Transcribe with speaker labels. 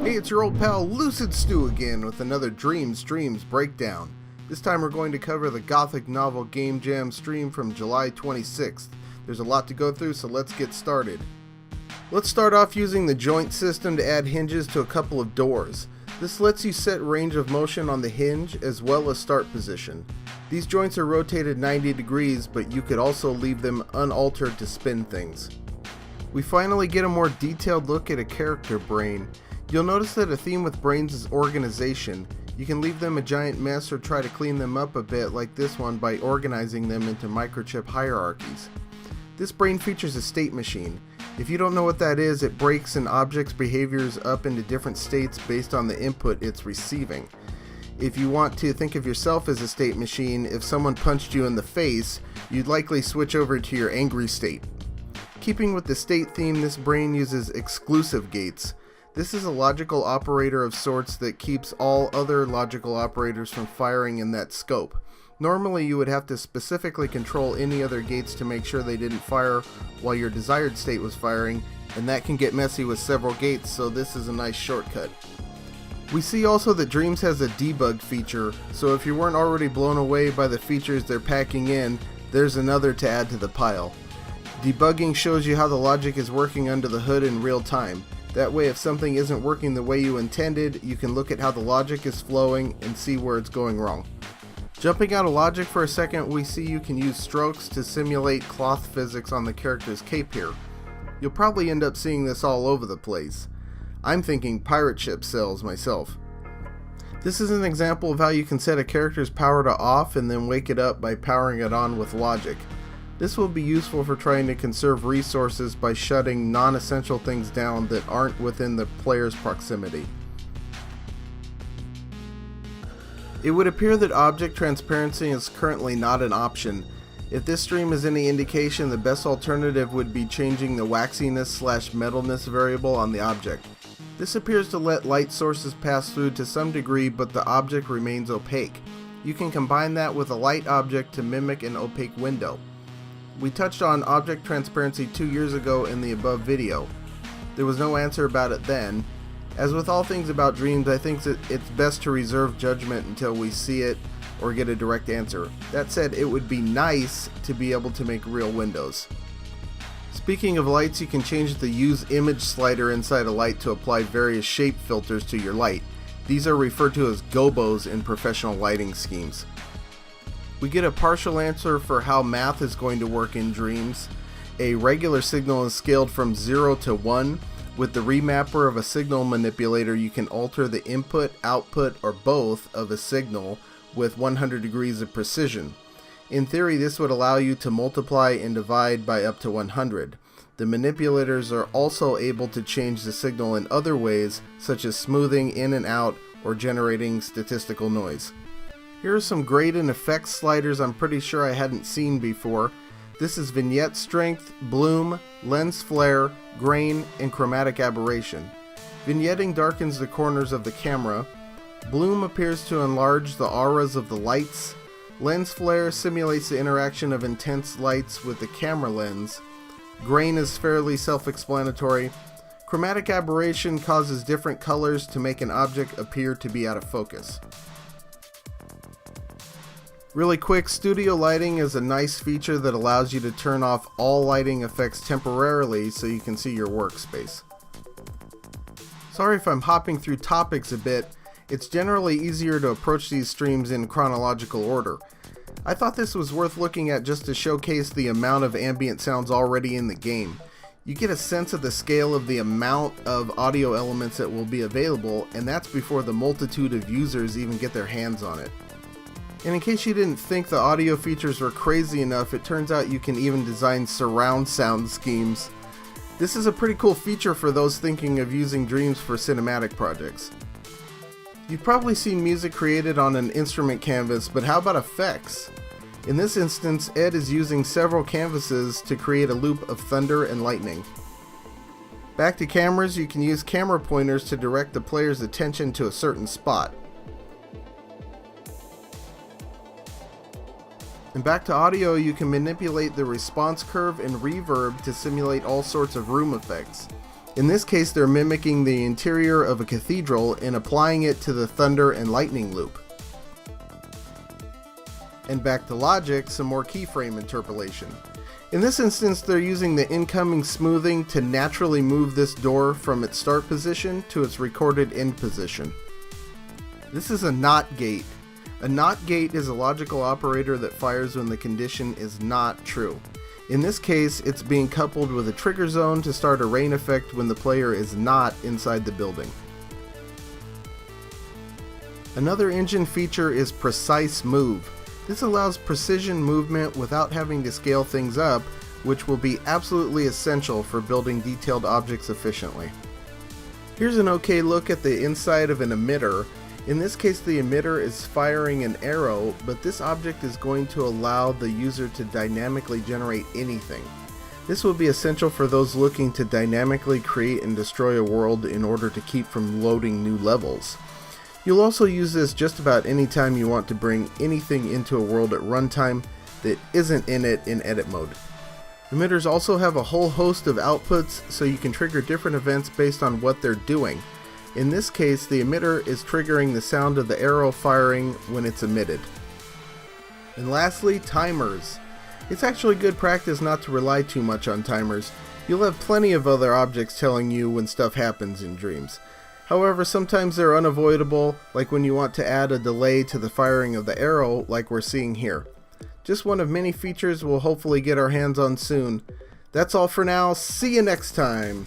Speaker 1: Hey, it's your old pal Lucid Stew again with another Dreams breakdown. This time we're going to cover the Gothic novel Game Jam stream from July 26th. There's a lot to go through, so let's get started. Let's start off using the joint system to add hinges to a couple of doors. This lets you set range of motion on the hinge as well as start position. These joints are rotated 90 degrees, but you could also leave them unaltered to spin things. We finally get a more detailed look at a character brain. You'll notice that a theme with brains is organization. You can leave them a giant mess or try to clean them up a bit like this one by organizing them into microchip hierarchies. This brain features a state machine. If you don't know what that is, it breaks an object's behaviors up into different states based on the input it's receiving. If you want to think of yourself as a state machine, if someone punched you in the face, you'd likely switch over to your angry state. Keeping with the state theme, this brain uses exclusive gates. This is a logical operator of sorts that keeps all other logical operators from firing in that scope. Normally you would have to specifically control any other gates to make sure they didn't fire while your desired state was firing, and that can get messy with several gates, so this is a nice shortcut. We see also that Dreams has a debug feature, so if you weren't already blown away by the features they're packing in, there's another to add to the pile. Debugging shows you how the logic is working under the hood in real time. That way, if something isn't working the way you intended, you can look at how the logic is flowing and see where it's going wrong. Jumping out of logic for a second, we see you can use strokes to simulate cloth physics on the character's cape here. You'll probably end up seeing this all over the place. I'm thinking pirate ship sails myself. This is an example of how you can set a character's power to off and then wake it up by powering it on with logic. This will be useful for trying to conserve resources by shutting non-essential things down that aren't within the player's proximity. It would appear that object transparency is currently not an option. If this stream is any indication, the best alternative would be changing the waxiness/metalness variable on the object. This appears to let light sources pass through to some degree, but the object remains opaque. You can combine that with a light object to mimic an opaque window. We touched on object transparency 2 years ago in the above video. There was no answer about it then. As with all things about Dreams, I think that it's best to reserve judgment until we see it or get a direct answer. That said, it would be nice to be able to make real windows. Speaking of lights, you can change the Use Image slider inside a light to apply various shape filters to your light. These are referred to as gobos in professional lighting schemes. We get a partial answer for how math is going to work in Dreams. A regular signal is scaled from 0 to 1. With the remapper of a signal manipulator, you can alter the input, output, or both of a signal with 100 degrees of precision. In theory, this would allow you to multiply and divide by up to 100. The manipulators are also able to change the signal in other ways, such as smoothing in and out or generating statistical noise. Here are some grade and effects sliders I'm pretty sure I hadn't seen before. This is vignette strength, bloom, lens flare, grain, and chromatic aberration. Vignetting darkens the corners of the camera. Bloom appears to enlarge the auras of the lights. Lens flare simulates the interaction of intense lights with the camera lens. Grain is fairly self-explanatory. Chromatic aberration causes different colors to make an object appear to be out of focus. Really quick, studio lighting is a nice feature that allows you to turn off all lighting effects temporarily so you can see your workspace. Sorry if I'm hopping through topics a bit. It's generally easier to approach these streams in chronological order. I thought this was worth looking at just to showcase the amount of ambient sounds already in the game. You get a sense of the scale of the amount of audio elements that will be available, and that's before the multitude of users even get their hands on it. And in case you didn't think the audio features were crazy enough, it turns out you can even design surround sound schemes. This is a pretty cool feature for those thinking of using Dreams for cinematic projects. You've probably seen music created on an instrument canvas, but how about effects? In this instance, Ed is using several canvases to create a loop of thunder and lightning. Back to cameras, you can use camera pointers to direct the player's attention to a certain spot. And back to audio, you can manipulate the response curve and reverb to simulate all sorts of room effects. In this case, they're mimicking the interior of a cathedral and applying it to the thunder and lightning loop. And back to logic, some more keyframe interpolation. In this instance, they're using the incoming smoothing to naturally move this door from its start position to its recorded end position. This is a NOT gate. A NOT gate is a logical operator that fires when the condition is not true. In this case, it's being coupled with a trigger zone to start a rain effect when the player is not inside the building. Another engine feature is precise move. This allows precision movement without having to scale things up, which will be absolutely essential for building detailed objects efficiently. Here's an okay look at the inside of an emitter. In this case, the emitter is firing an arrow, but this object is going to allow the user to dynamically generate anything. This will be essential for those looking to dynamically create and destroy a world in order to keep from loading new levels. You'll also use this just about any time you want to bring anything into a world at runtime that isn't in it in edit mode. Emitters also have a whole host of outputs, so you can trigger different events based on what they're doing. In this case, the emitter is triggering the sound of the arrow firing when it's emitted. And lastly, timers. It's actually good practice not to rely too much on timers. You'll have plenty of other objects telling you when stuff happens in dreams. However, sometimes they're unavoidable, like when you want to add a delay to the firing of the arrow like we're seeing here. Just one of many features we'll hopefully get our hands on soon. That's all for now. See you next time!